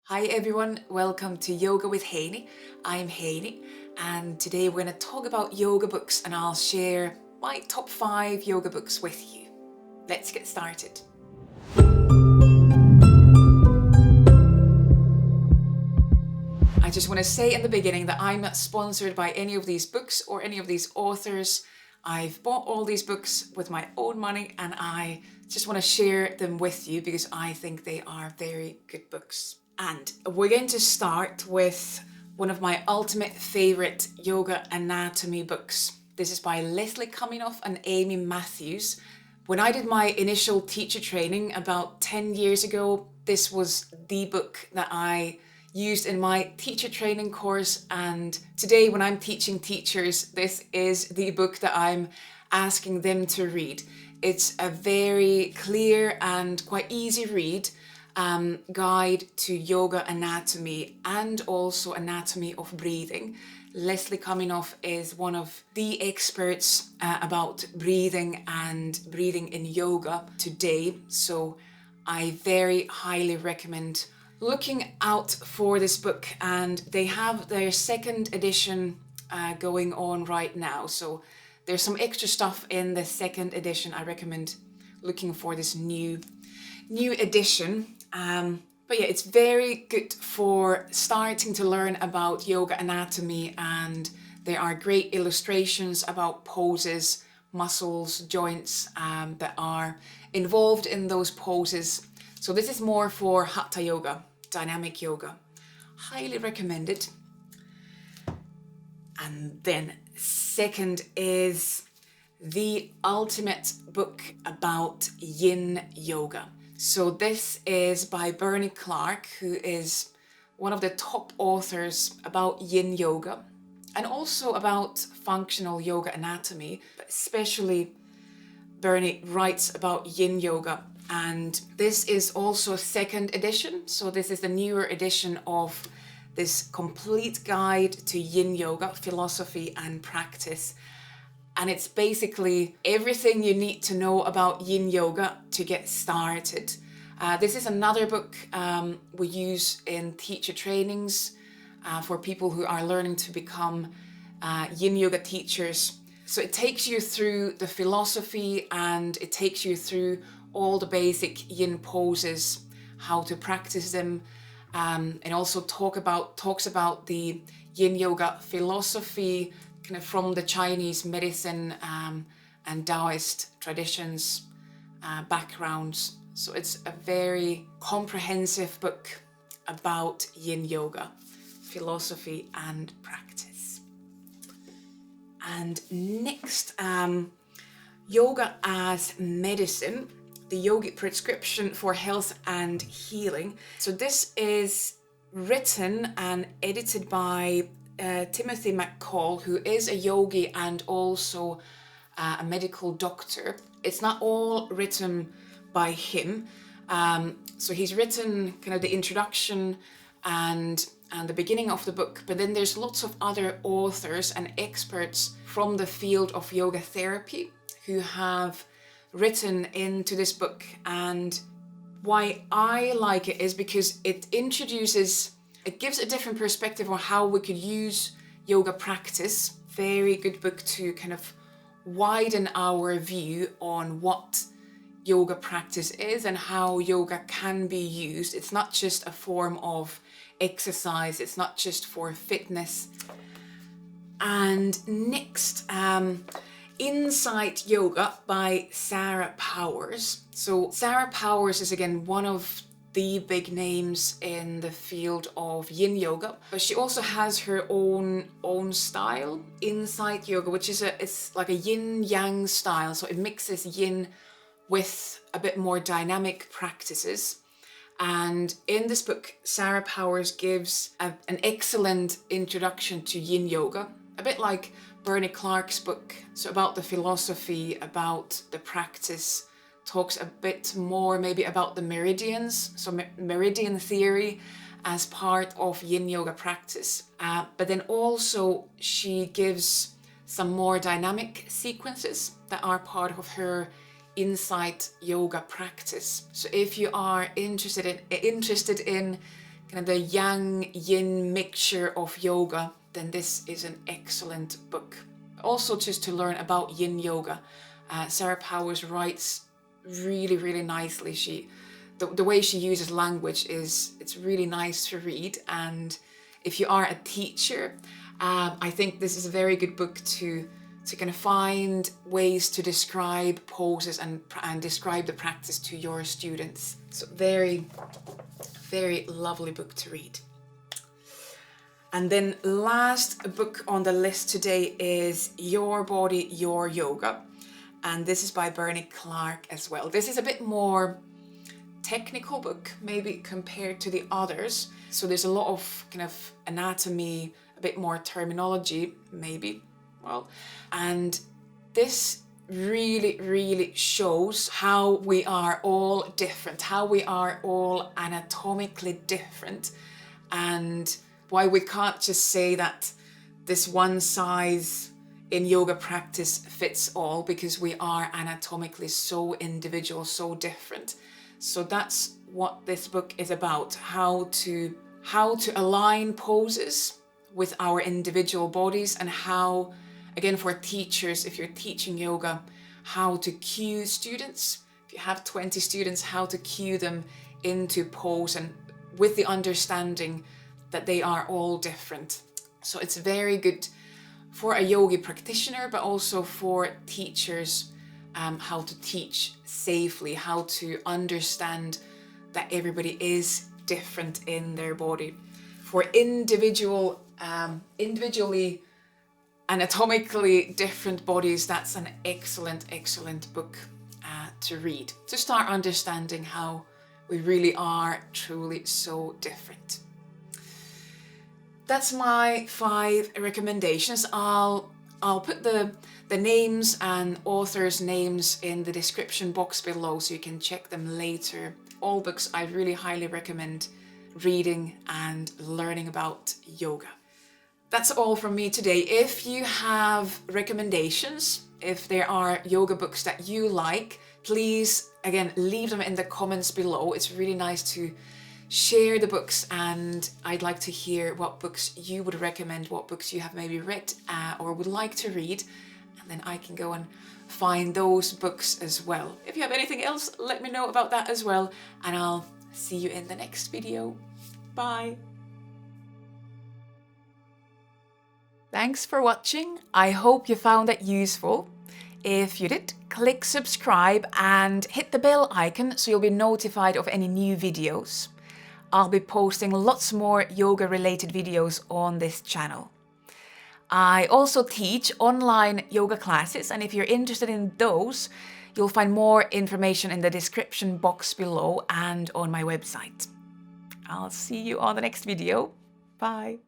Hi everyone, welcome to Yoga with Heini. I'm Heini and today we're going to talk about yoga books and I'll share my top 5 yoga books with you. Let's get started. I just want to say in the beginning that I'm not sponsored by any of these books or any of these authors. I've bought all these books with my own money and I just want to share them with you because I think they are very good books. And we're going to start with one of my ultimate favorite yoga anatomy books. This is by Leslie Kaminoff and Amy Matthews. When I did my initial teacher training about 10 years ago, this was the book that I used in my teacher training course. And today when I'm teaching teachers, this is the book that I'm asking them to read. It's a very clear and quite easy read. Guide to yoga anatomy and also anatomy of breathing. Leslie Kaminoff is one of the experts about breathing and breathing in yoga today. So I very highly recommend looking out for this book, and they have their second edition going on right now. So there's some extra stuff in the second edition. I recommend looking for this new edition. But yeah, it's very good for starting to learn about yoga anatomy, and there are great illustrations about poses, muscles, joints that are involved in those poses. So this is more for hatha yoga, dynamic yoga. Highly recommended. And then second is the ultimate book about yin yoga. So this is by Bernie Clark, who is one of the top authors about yin yoga and also about functional yoga anatomy. But especially Bernie writes about yin yoga, and this is also a second edition. So this is the newer edition of this complete guide to yin yoga philosophy and practice. And it's basically everything you need to know about yin yoga to get started. This is another book we use in teacher trainings for people who are learning to become yin yoga teachers. So it takes you through the philosophy and it takes you through all the basic yin poses, how to practice them, and also talks about the yin yoga philosophy, kind of from the Chinese medicine and Taoist traditions backgrounds. So it's a very comprehensive book about yin yoga, philosophy and practice. And next, Yoga as Medicine, the yogic prescription for health and healing. So this is written and edited by Timothy McCall, who is a yogi and also a medical doctor. It's not all written by him. So he's written kind of the introduction and the beginning of the book, but then there's lots of other authors and experts from the field of yoga therapy who have written into this book. And why I like it is because it gives a different perspective on how we could use yoga practice. Very good book to kind of widen our view on what yoga practice is and how yoga can be used. It's not just a form of exercise, it's not just for fitness. And next, Insight Yoga by Sarah Powers. So Sarah Powers is again one of the big names in the field of yin yoga, but she also has her own style, Insight Yoga, which is it's like a yin yang style. So it mixes yin with a bit more dynamic practices. And in this book, Sarah Powers gives an excellent introduction to yin yoga, a bit like Bernie Clark's book. So about the philosophy, about the practice, talks a bit more maybe about the meridians, so meridian theory as part of yin yoga practice. But then also she gives some more dynamic sequences that are part of her Insight Yoga practice. So if you are interested in kind of the yang yin mixture of yoga, then this is an excellent book. Also, just to learn about yin yoga, Sarah Powers writes really, really nicely. The way she uses language it's really nice to read. And if you are a teacher, I think this is a very good book to kind of find ways to describe poses and describe the practice to your students. So very, very lovely book to read. And then last book on the list today is Your Body, Your Yoga. And this is by Bernie Clark as well. This is a bit more technical book, maybe compared to the others. So there's a lot of kind of anatomy, a bit more terminology, maybe. Well, and this really, really shows how we are all different, how we are all anatomically different, and why we can't just say that this one size in yoga practice fits all, because we are anatomically so individual, so different. So that's what this book is about, how to align poses with our individual bodies, and how, again, for teachers, if you're teaching yoga, how to cue students. If you have 20 students, how to cue them into pose, and with the understanding that they are all different. So it's very good for a yogi practitioner, but also for teachers, how to teach safely, how to understand that everybody is different in their body. For individually anatomically different bodies, that's an excellent book to read, to start understanding how we really are truly so different. That's my 5 recommendations. I'll put the names and authors' names in the description box below, so you can check them later. All books I really highly recommend reading and learning about yoga. That's all from me today. If you have recommendations, if there are yoga books that you like, please, again, leave them in the comments below. It's really nice to share the books, and I'd like to hear what books you would recommend, what books you have maybe read or would like to read, and then I can go and find those books as well. If you have anything else, let me know about that as well, and I'll see you in the next video. Bye! Thanks for watching. I hope you found that useful. If you did, click subscribe and hit the bell icon so you'll be notified of any new videos. I'll be posting lots more yoga related videos on this channel. I also teach online yoga classes, and if you're interested in those, you'll find more information in the description box below and on my website. I'll see you on the next video. Bye.